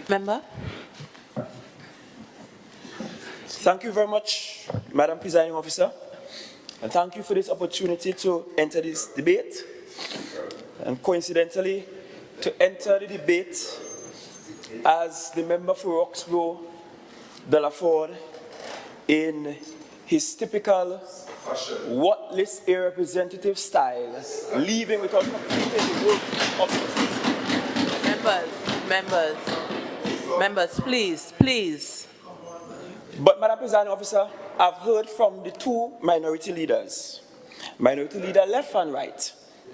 Member. Thank you very much, Madam Presiding Officer, and thank you for this opportunity to enter this debate, and coincidentally, to enter the debate as the member for Roxborough, Delaford, in his typical what list a representative style, leaving without completing the work of the Members, please. But, Madam Presiding Officer, I've heard from the two minority leaders, Minority Leader left and right,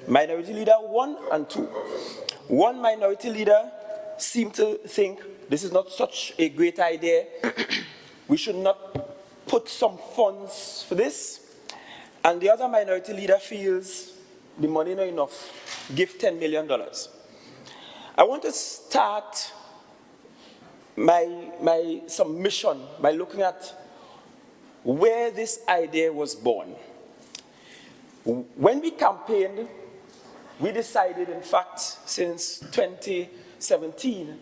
Minority Leader 1 and 2. One minority leader seemed to think this is not such a great idea. We should not put some funds for this. And the other minority leader feels the money not enough. Give $10 million. I want to start my submission by looking at where this idea was born. When we campaigned, we decided, in fact, since 2017,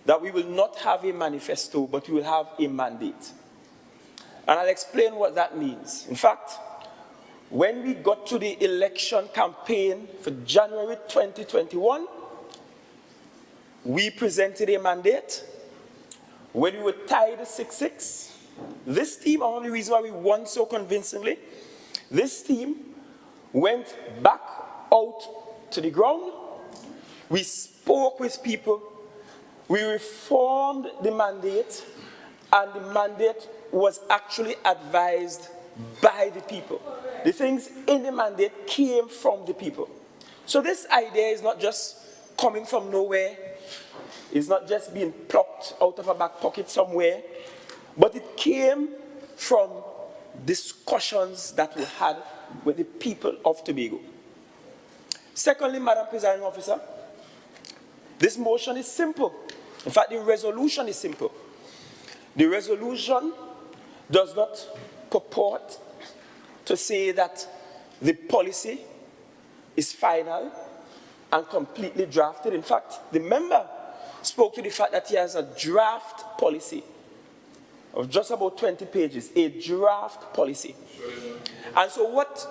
that we will not have a manifesto, but we will have a mandate. And I'll explain what that means. In fact, when we got to the election campaign for January 2021, we presented a mandate. When we were tied 6-6, this team, one of the reasons why we won so convincingly, this team went back out to the ground. We spoke with people. We reformed the mandate, and the mandate was actually advised by the people. The things in the mandate came from the people. So this idea is not just coming from nowhere. It's not just being plucked out of a back pocket somewhere, but it came from discussions that we had with the people of Tobago. Secondly, Madam Presiding Officer, this motion is simple. In fact, the resolution is simple. The resolution does not purport to say that the policy is final and completely drafted. In fact, the member spoke to the fact that he has a draft policy of just about 20 pages, a draft policy. And so what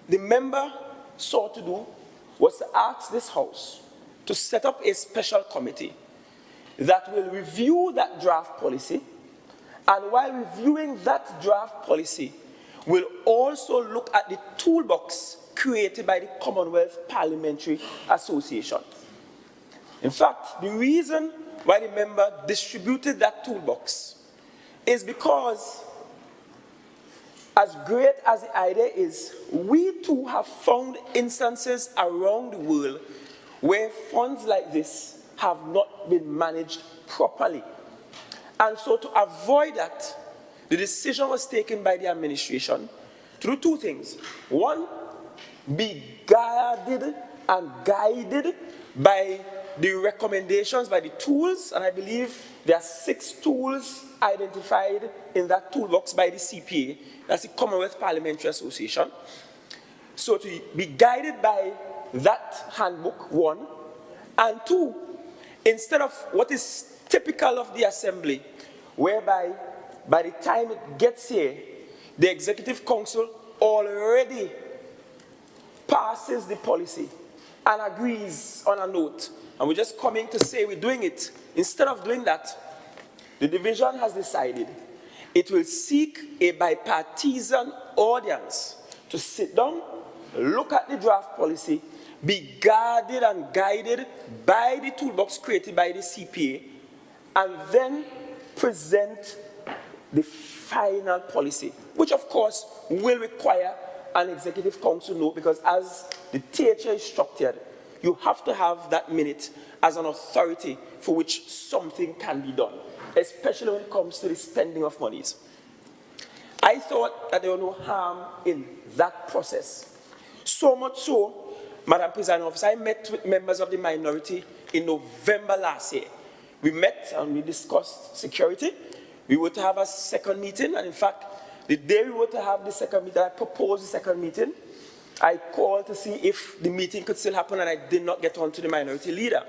the member sought to do was to ask this House to set up a special committee that will review that draft policy, and while reviewing that draft policy, will also look at the toolbox created by the Commonwealth Parliamentary Association. In fact, the reason why the member distributed that toolbox is because, as great as the idea is, we too have found instances around the world where funds like this have not been managed properly. And so to avoid that, the decision was taken by the administration to do two things. One, be guided and guided by the recommendations, by the tools, and I believe there are 6 tools identified in that toolbox by the CPA, that's the Commonwealth Parliamentary Association. So to be guided by that handbook, 1, and 2, instead of what is typical of the Assembly, whereby by the time it gets here, the Executive Council already passes the policy and agrees on a note, and we're just coming to say we're doing it. Instead of doing that, the division has decided it will seek a bipartisan audience to sit down, look at the draft policy, be guarded and guided by the toolbox created by the CPA, and then present the final policy, which of course will require an Executive Council note, because as the T.H.A. is structured, you have to have that minute as an authority for which something can be done, especially when it comes to the spending of monies. I thought that there was no harm in that process. So much so, Madam Presiding Officer, I met with members of the minority in November last year. We met and we discussed security. We were to have a second meeting, and in fact, the day we were to have the second meeting, I proposed the second meeting. I called to see if the meeting could still happen, and I did not get on to the minority leader.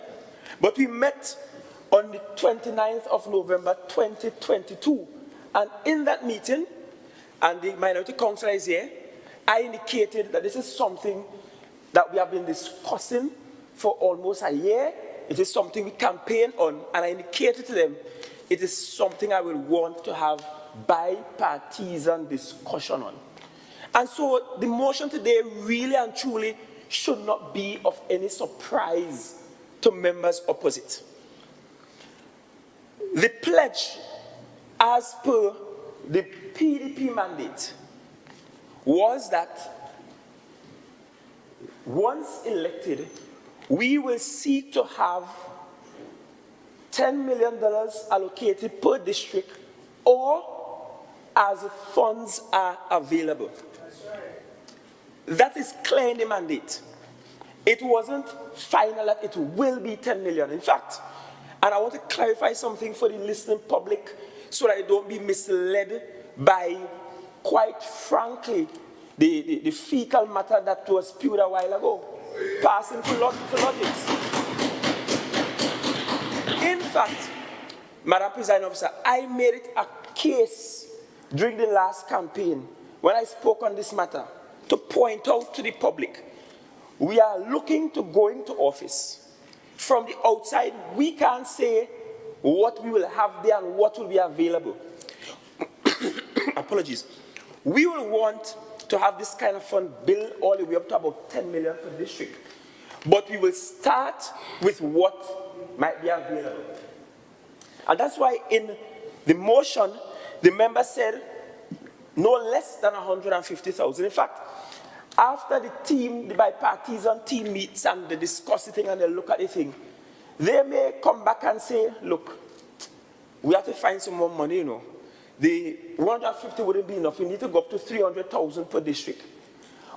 But we met on the 29th of November 2022. And in that meeting, and the minority councillor is here, I indicated that this is something that we have been discussing for almost a year. It is something we campaign on, and I indicated to them it is something I will want to have bipartisan discussion on. And so the motion today really and truly should not be of any surprise to members opposite. The pledge, as per the PDP mandate, was that once elected, we will seek to have $10 million allocated per district or as funds are available. That is clear in the mandate. It wasn't final that it will be 10 million. In fact, and I want to clarify something for the listening public so that they don't be misled by, quite frankly, the fecal matter that was spewed a while ago, passing for logics. In fact, Madam Presiding Officer, I made it a case during the last campaign when I spoke on this matter to point out to the public, we are looking to go into office. From the outside, we can't say what we will have there and what will be available. Apologies. We will want to have this kind of fund built all the way up to about 10 million per district. But we will start with what might be available. And that's why in the motion, the member said no less than 150,000. In fact, after the team, the bipartisan team meets and they discuss the thing and they look at the thing, they may come back and say, look, we have to find some more money, you know. The 150 wouldn't be enough. We need to go up to 300,000 per district.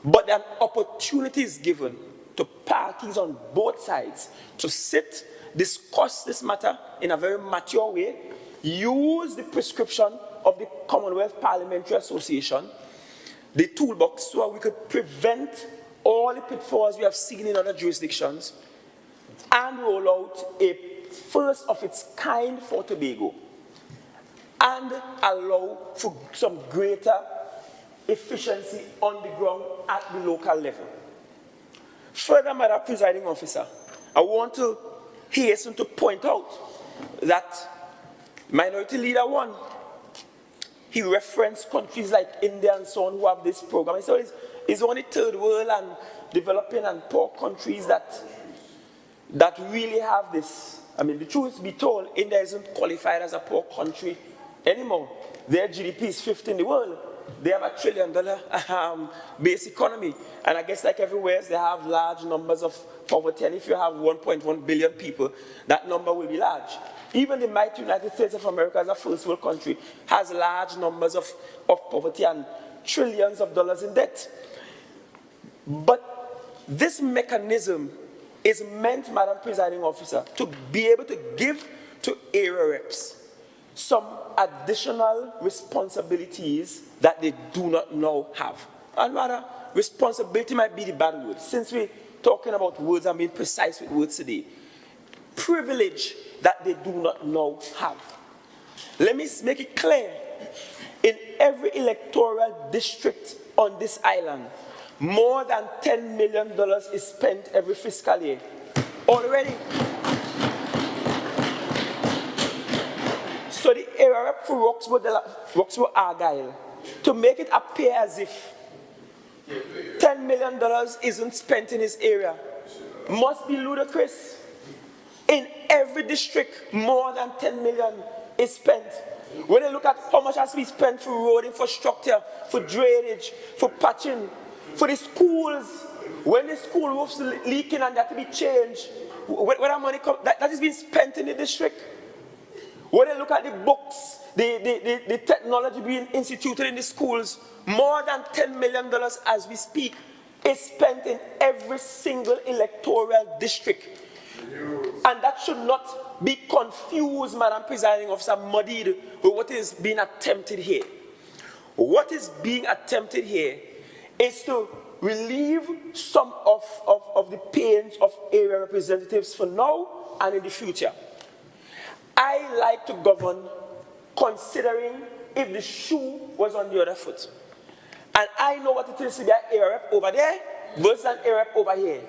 But an opportunity is given to parties on both sides to sit, discuss this matter in a very mature way, use the prescription of the Commonwealth Parliamentary Association, the toolbox, so we could prevent all the pitfalls we have seen in other jurisdictions and roll out a first of its kind for Tobago and allow for some greater efficiency on the ground at the local level. Further, Madam Presiding Officer, I want to hasten to point out that Minority Leader 1, he referenced countries like India and so on who have this program. He said it's only third world and developing and poor countries that really have this. I mean, the truth be told, India isn't qualified as a poor country anymore. Their GDP is fifth in the world. They have $1 trillion base economy. And I guess like everywhere, they have large numbers of poverty. And if you have 1.1 billion people, that number will be large. Even the mighty United States of America as a first world country has large numbers of poverty and trillions of dollars in debt. But this mechanism is meant, Madam Presiding Officer, to be able to give to area reps some additional responsibilities that they do not now have. And rather, responsibility might be the bad word. Since we're talking about words and being precise with words today, privilege that they do not now have. Let me make it clear. In every electoral district on this island, more than $10 million is spent every fiscal year. Already. So the area rep for Roxborough Argyle, to make it appear as if $10 million isn't spent in his area, must be ludicrous. In every district, more than 10 million is spent. When you look at how much has been spent for road infrastructure, for drainage, for patching, for the schools, when the school roofs leaking and that to be changed, where that money comes, that is being spent in the district. When you look at the books, the technology being instituted in the schools, more than $10 million as we speak is spent in every single electoral district. And that should not be confused, Madam Presiding Officer, muddied with what is being attempted here. What is being attempted here is to relieve some of the pains of area representatives for now and in the future. I like to govern considering if the shoe was on the other foot. And I know what it is to be an area rep over there versus an area rep over here.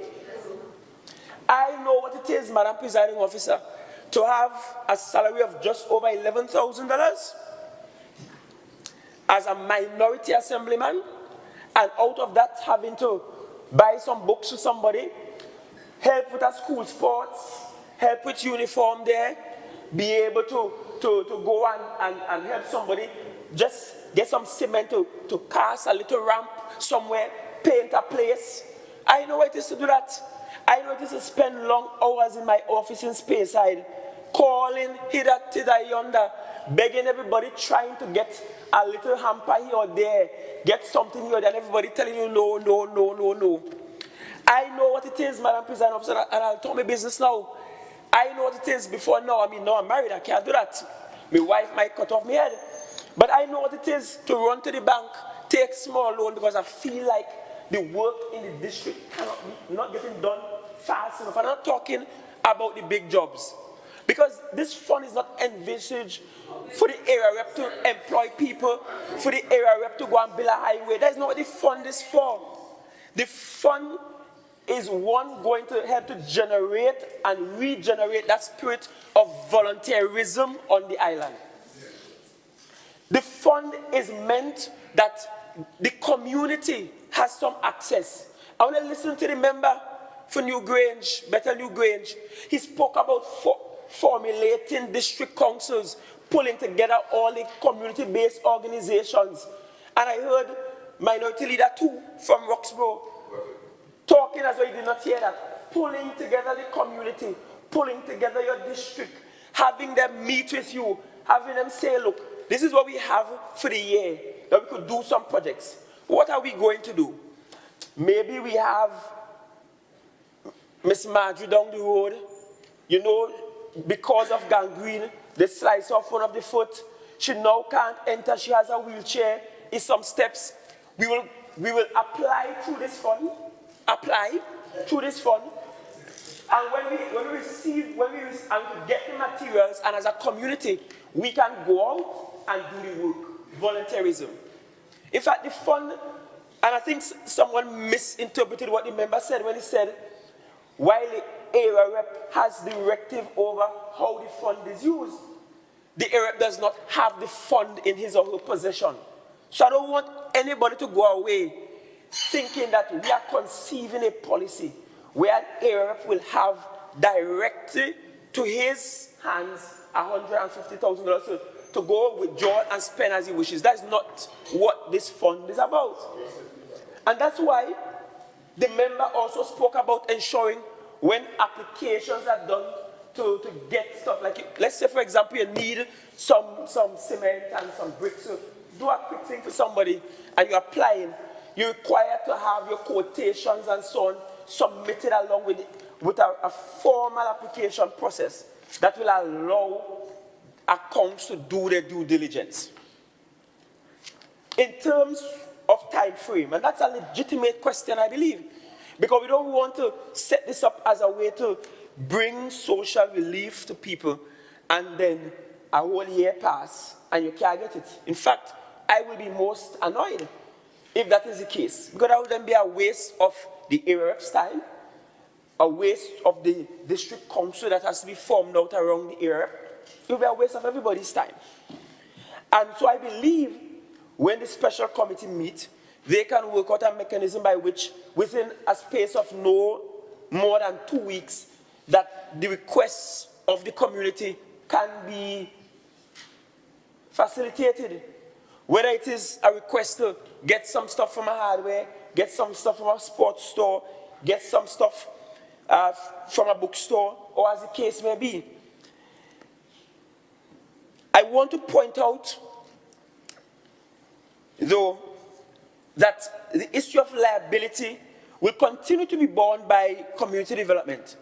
I know what it is, Madam Presiding Officer, to have a salary of just over $11,000 as a minority assemblyman, and out of that having to buy some books to somebody, help with a school sports, help with uniform there, be able to go and help somebody, just get some cement to cast a little ramp somewhere, paint a place. I know what it is to do that. I know it is to spend long hours in my office in Speyside, calling hither, yonder, begging everybody, trying to get a little hamper here or there, get something here, and everybody telling you no, no, no, no, no. I know what it is, Madam President Officer, and I'll tell my business now. I know what it is before now. I mean, now I'm married, I can't do that. My wife might cut off my head. But I know what it is to run to the bank, take small loan, because I feel like the work in the district not getting done fast enough. I'm not talking about the big jobs. Because this fund is not envisaged for the area rep to employ people, for the area rep to go and build a highway. That's not what the fund is for. The fund is one going to help to generate and regenerate that spirit of volunteerism on the island. The fund is meant that the community has some access. I want to listen to the member for New Grange, Better New Grange. He spoke about formulating district councils, pulling together all the community-based organizations. And I heard Minority Leader 2 from Roxborough talking as though he did not hear that. Pulling together the community, pulling together your district, having them meet with you, having them say, look, this is what we have for the year, that we could do some projects. What are we going to do? Maybe we have Miss Marjorie down the road, you know, because of gangrene, they slice off one of the foot. She now can't enter, she has a wheelchair. It's some steps. We will apply through this fund. Apply through this fund. And when we receive and we get the materials, and as a community, we can go out and do the work. Volunteerism. In fact, the fund, and I think someone misinterpreted what the member said when he said, while the area rep has directive over how the fund is used, the area rep does not have the fund in his or her possession. So I don't want anybody to go away thinking that we are conceiving a policy where an area rep will have directly to his hands $150,000 to go withdraw and spend as he wishes. That's not what this fund is about. And that's why the member also spoke about ensuring when applications are done to get stuff like, let's say for example you need some cement and some bricks, so do a quick thing for somebody and you're applying, you're required to have your quotations and so on submitted along with a formal application process that will allow accounts to do their due diligence. In terms of time frame, and that's a legitimate question, I believe, because we don't want to set this up as a way to bring social relief to people and then a whole year pass and you can't get it. In fact, I will be most annoyed if that is the case, because that would then be a waste of the area rep's time, a waste of the district council that has to be formed out around the area rep. It will be a waste of everybody's time. And so I believe when the special committee meet, they can work out a mechanism by which within a space of no more than 2 weeks that the requests of the community can be facilitated. Whether it is a request to get some stuff from a hardware, get some stuff from a sports store, get some stuff from a bookstore, or as the case may be. I want to point out, though, that the issue of liability will continue to be borne by community development.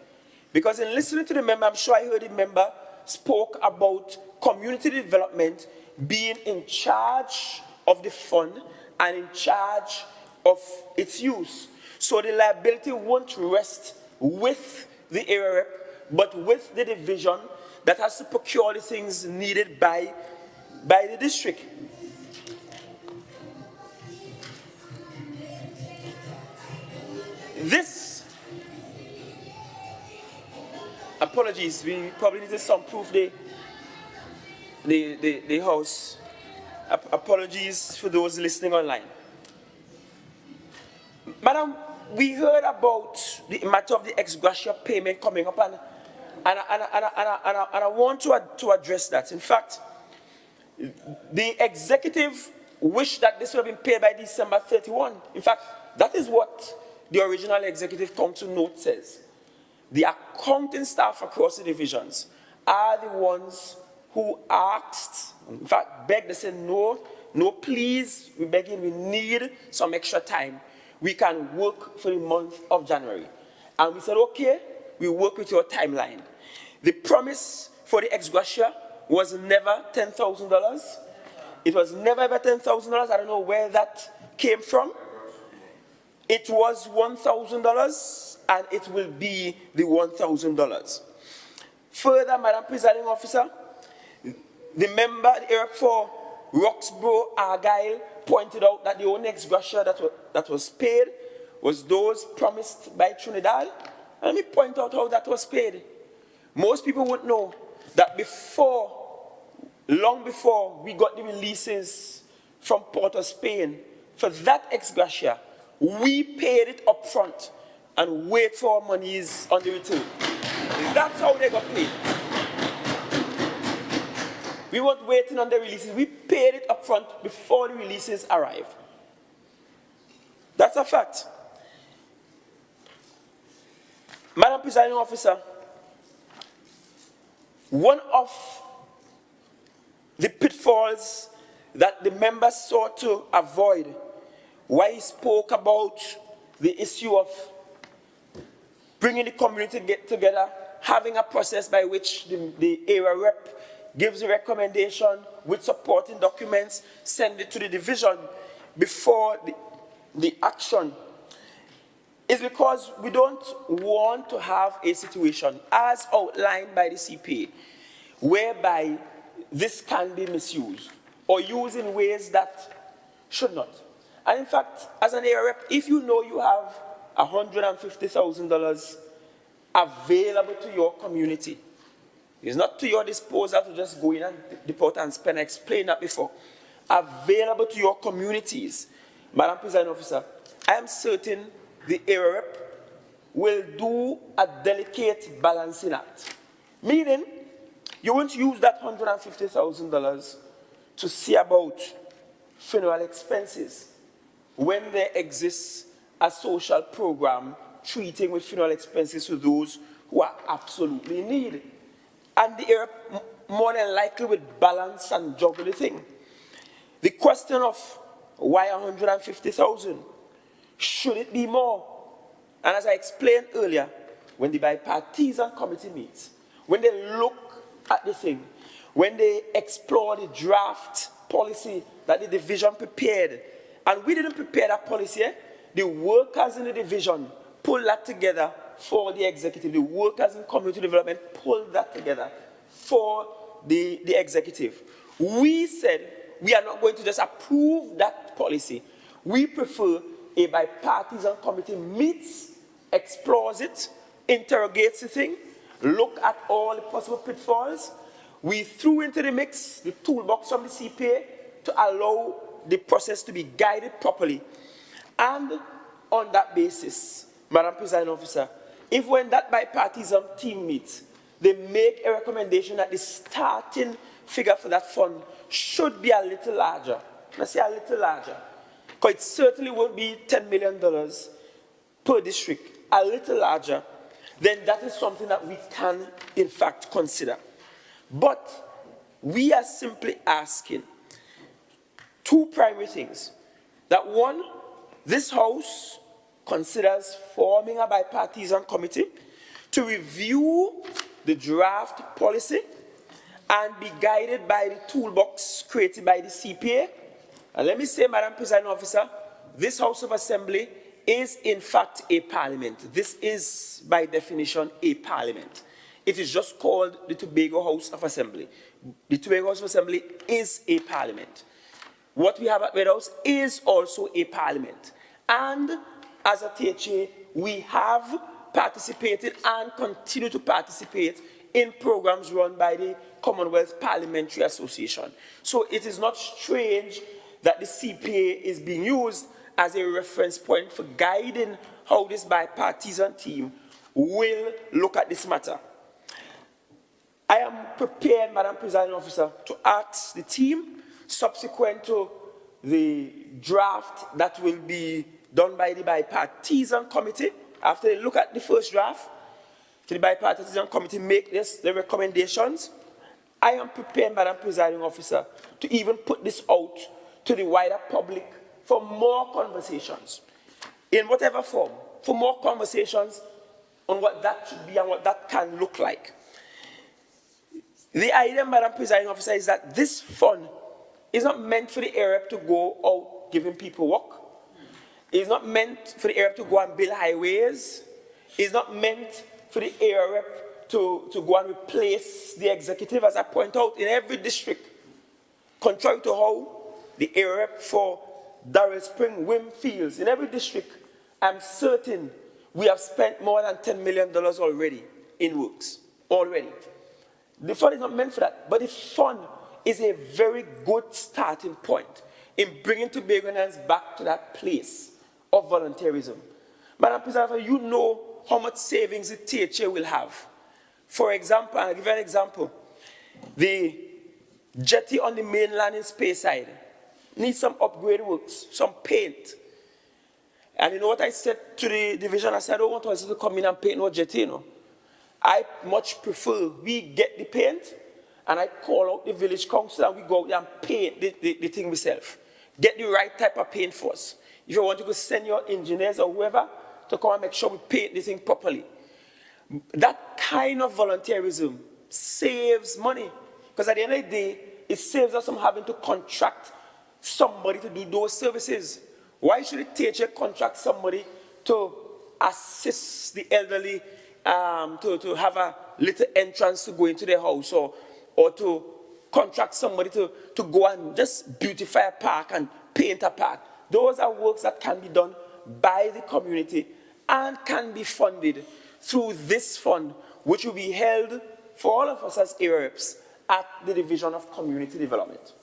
Because in listening to the member, I'm sure I heard the member spoke about community development being in charge of the fund and in charge of its use. So the liability won't rest with the area rep, but with the division that has to procure the things needed by the district. This, apologies, we probably needed some proof the House. Apologies for those listening online. Madam, we heard about the matter of the ex-gratia payment coming up, and I want to address that. In fact, the executive wished that this would have been paid by December 31. In fact, that is what the original executive council note says. The accounting staff across the divisions are the ones who asked, in fact, begged, they said, no, please, we're begging, we need some extra time. We can work for the month of January. And we said, okay, we work with your timeline. The promise for the ex-gratia was never $10,000. It was never ever $10,000. I don't know where that came from. It was $1,000, and it will be the $1,000. Further, Madam Presiding Officer, the member, the Arab for Roxborough, Argyle, pointed out that the only ex-gratia that was paid was those promised by Trinidad. And let me point out how that was paid. Most people would know that long before we got the releases from Port of Spain, for that ex-gratia, we paid it up front and wait for our monies on the return. That's how they got paid. We weren't waiting on the releases. We paid it up front before the releases arrived. That's a fact. Madam Presiding Officer, one of the pitfalls that the members sought to avoid while he spoke about the issue of bringing the community together, having a process by which the area rep gives a recommendation with supporting documents, send it to the division before the action, is because we don't want to have a situation, as outlined by the CPA, whereby this can be misused or used in ways that should not. And in fact, as an area rep, if you know you have $150,000 available to your community, it's not to your disposal to just go in and deport and spend. I explained that before. Available to your communities. Madam Presiding Officer, I am certain the area rep will do a delicate balancing act. Meaning, you won't use that $150,000 to see about funeral expenses when there exists a social program treating with funeral expenses for those who are absolutely in need. And the area more than likely would balance and juggle the thing. The question of why 150,000? Should it be more? And as I explained earlier, when the bipartisan committee meets, when they look at the thing, when they explore the draft policy that the division prepared, and we didn't prepare that policy, the workers in the division pulled that together for the executive. The workers in community development pulled that together for the executive. We said we are not going to just approve that policy. We prefer a bipartisan committee meets, explores it, interrogates the thing, look at all the possible pitfalls. We threw into the mix the toolbox from the CPA to allow the process to be guided properly. And on that basis, Madam Presiding Officer, if when that bipartisan team meets, they make a recommendation that the starting figure for that fund should be a little larger. Let's say a little larger. Because it certainly won't be $10 million per district, a little larger, then that is something that we can, in fact, consider. But we are simply asking two primary things. That one, this House considers forming a bipartisan committee to review the draft policy and be guided by the toolbox created by the CPA. And let me say, Madam Presiding Officer, this House of Assembly is in fact a parliament. This is, by definition, a parliament. It is just called the Tobago House of Assembly. The Tobago House of Assembly is a parliament. What we have at Red House is also a parliament. And as a T.H.A, we have participated and continue to participate in programs run by the Commonwealth Parliamentary Association. So it is not strange that the CPA is being used as a reference point for guiding how this bipartisan team will look at this matter. I am prepared, Madam Presiding Officer, to ask the team, subsequent to the draft that will be done by the bipartisan committee, after they look at the first draft, to the bipartisan committee make the recommendations. I am prepared, Madam Presiding Officer, to even put this out to the wider public for more conversations, in whatever form, for more conversations on what that should be and what that can look like. The idea, Madam Presiding Officer, is that this fund is not meant for the area to go out giving people work. It's not meant for the area to go and build highways. It's not meant for the area to go and replace the executive, as I point out, in every district. Contrary to how the area for Darrell Spring, Wimfields, in every district, I'm certain we have spent more than $10 million already in works, already. The fund is not meant for that, but the fund is a very good starting point in bringing Tobagonians back to that place of volunteerism. Madam President, you know how much savings the T.H.A will have. For example, I'll give you an example. The jetty on the mainland in Speyside needs some upgrade works, some paint. And you know what I said to the division? I said, I don't want us to come in and paint no jetty, you know. I much prefer we get the paint and I call out the village council and we go out there and paint the thing myself. Get the right type of paint for us. If you want to go send your engineers or whoever to come and make sure we paint the thing properly. That kind of volunteerism saves money. Because at the end of the day, it saves us from having to contract somebody to do those services. Why should it T.H.A contract somebody to assist the elderly to have a little entrance to go into their house, or to contract somebody to go and just beautify a park and paint a park? Those are works that can be done by the community and can be funded through this fund, which will be held for all of us as area reps at the Division of Community Development.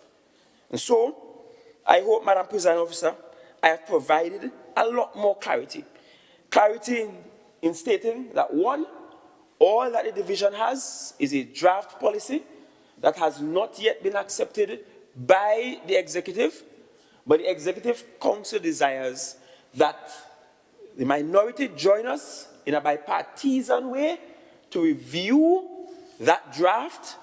And so, I hope, Madam Presiding Officer, I have provided a lot more clarity. Clarity in stating that, one, all that the division has is a draft policy that has not yet been accepted by the executive, but the executive council desires that the minority join us in a bipartisan way to review that draft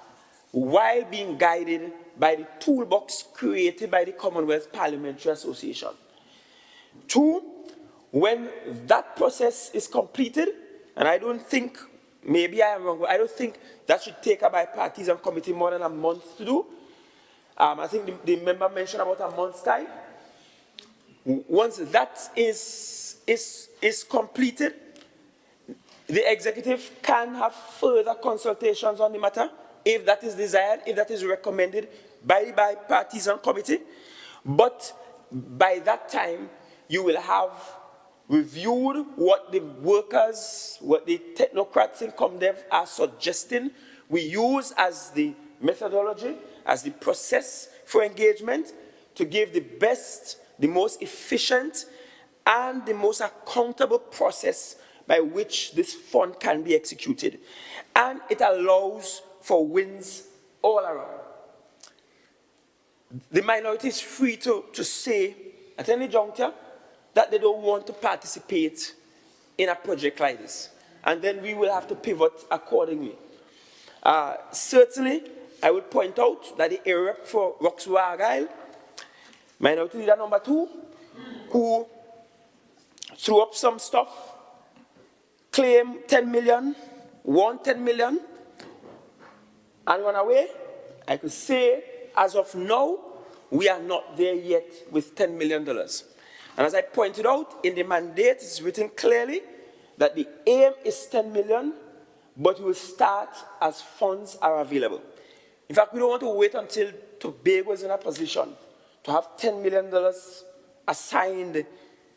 while being guided by the toolbox created by the Commonwealth Parliamentary Association. Two, when that process is completed, and I don't think, maybe I am wrong, but I don't think that should take a bipartisan committee more than a month to do. I think the member mentioned about a month's time. Once that is completed, the executive can have further consultations on the matter if that is desired, if that is recommended by the bipartisan committee. But by that time, you will have reviewed what the workers, what the technocrats in ComDev are suggesting we use as the methodology, as the process for engagement to give the best, the most efficient, and the most accountable process by which this fund can be executed. And it allows for wins all around. The minority is free to say at any juncture that they don't want to participate in a project like this. And then we will have to pivot accordingly. Certainly, I would point out that the area for Roxbury Argyle, minority leader number 2, who threw up some stuff, claimed 10 million, won 10 million, and run away. I could say, as of now, we are not there yet with $10 million. And as I pointed out, in the mandate, it's written clearly that the aim is 10 million, but we will start as funds are available. In fact, we don't want to wait until Tobago is in a position to have $10 million assigned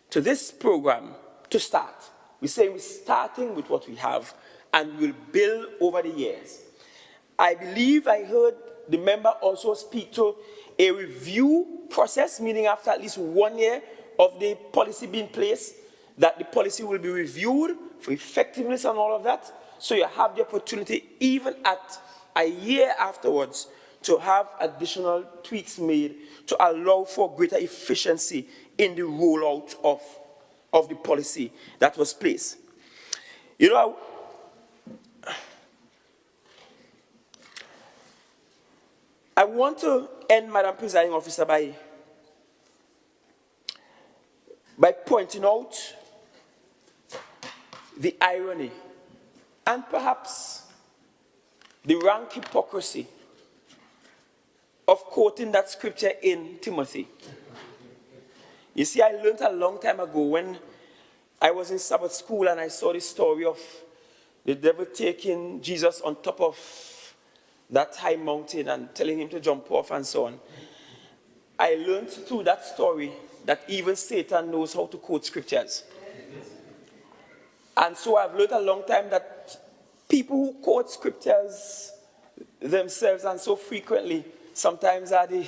to this program to start. We say we're starting with what we have and we'll build over the years. I believe I heard the member also speak to a review process, meaning after at least 1 year of the policy being placed, that the policy will be reviewed for effectiveness and all of that. So you have the opportunity, even at a year afterwards, to have additional tweaks made to allow for greater efficiency in the rollout of the policy that was placed. You know, I want to end, Madam Presiding Officer, by pointing out the irony and perhaps the rank hypocrisy of quoting that scripture in Timothy. You see, I learned a long time ago when I was in Sabbath school and I saw the story of the devil taking Jesus on top of that high mountain and telling him to jump off and so on. I learned through that story that even Satan knows how to quote scriptures. And so I've learned a long time that people who quote scriptures themselves and so frequently sometimes are the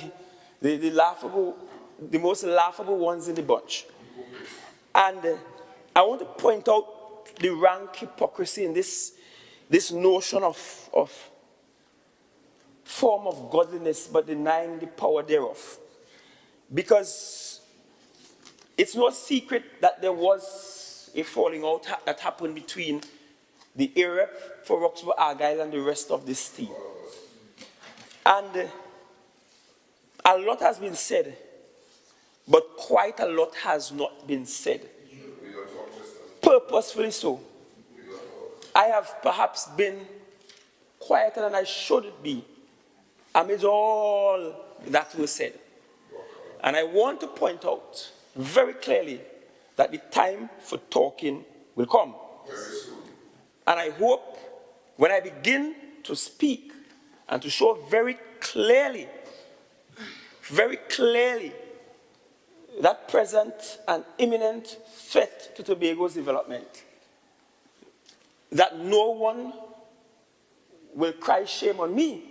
most laughable ones in the bunch. And I want to point out the rank hypocrisy in this notion of form of godliness but denying the power thereof. Because it's no secret that there was a falling out that happened between the AREP for Roxburgh Argyle and the rest of this team. And a lot has been said, but quite a lot has not been said. Purposefully so. I have perhaps been quieter than I should be amidst all that was said. And I want to point out very clearly that the time for talking will come. And I hope when I begin to speak and to show very clearly that present and imminent threat to Tobago's development, that no one will cry shame on me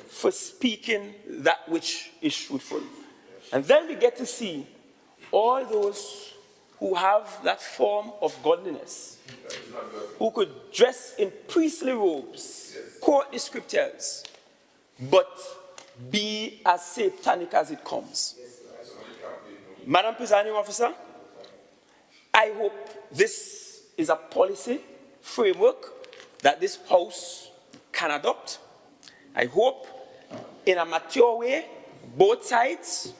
for speaking that which is truthful. And then we get to see all those who have that form of godliness, who could dress in priestly robes, quote the scriptures, but be as satanic as it comes. Madam Presiding Officer, I hope this is a policy framework that this House can adopt. I hope in a mature way, both sides,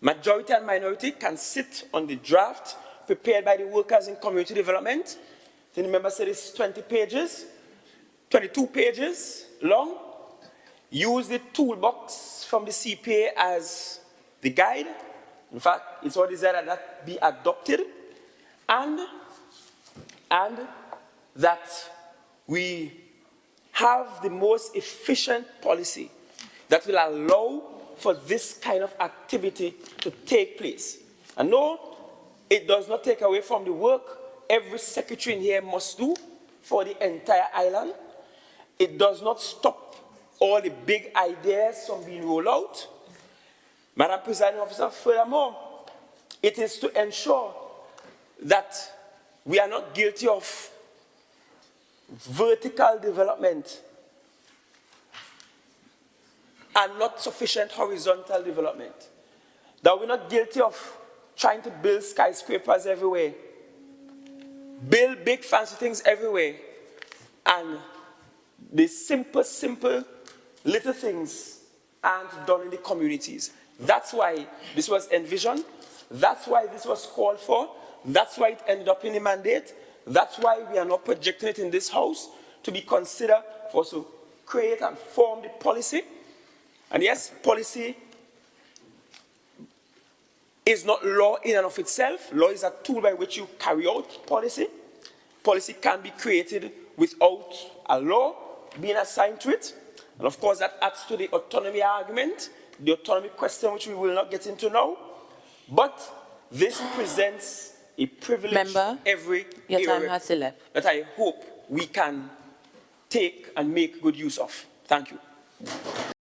majority and minority, can sit on the draft prepared by the workers in community development. The member said it's 20 pages, 22 pages long. Use the toolbox from the CPA as the guide. In fact, it's our desire that that be adopted and that we have the most efficient policy that will allow for this kind of activity to take place. And no, it does not take away from the work every secretary in here must do for the entire island. It does not stop all the big ideas from being rolled out. Madam Presiding Officer, furthermore, it is to ensure that we are not guilty of vertical development and not sufficient horizontal development. That we're not guilty of trying to build skyscrapers everywhere, build big fancy things everywhere, and the simple little things aren't done in the communities. That's why this was envisioned. That's why this was called for. That's why it ended up in the mandate. That's why we are not projecting it in this House to be considered for us to create and form the policy. And yes, policy is not law in and of itself. Law is a tool by which you carry out policy. policy can be created without a law being assigned to it. And of course, that adds to the autonomy argument, the autonomy question, which we will not get into now. But this presents a privilege Member, every your area time has elapsed. that I hope we can take and make good use of. Thank you.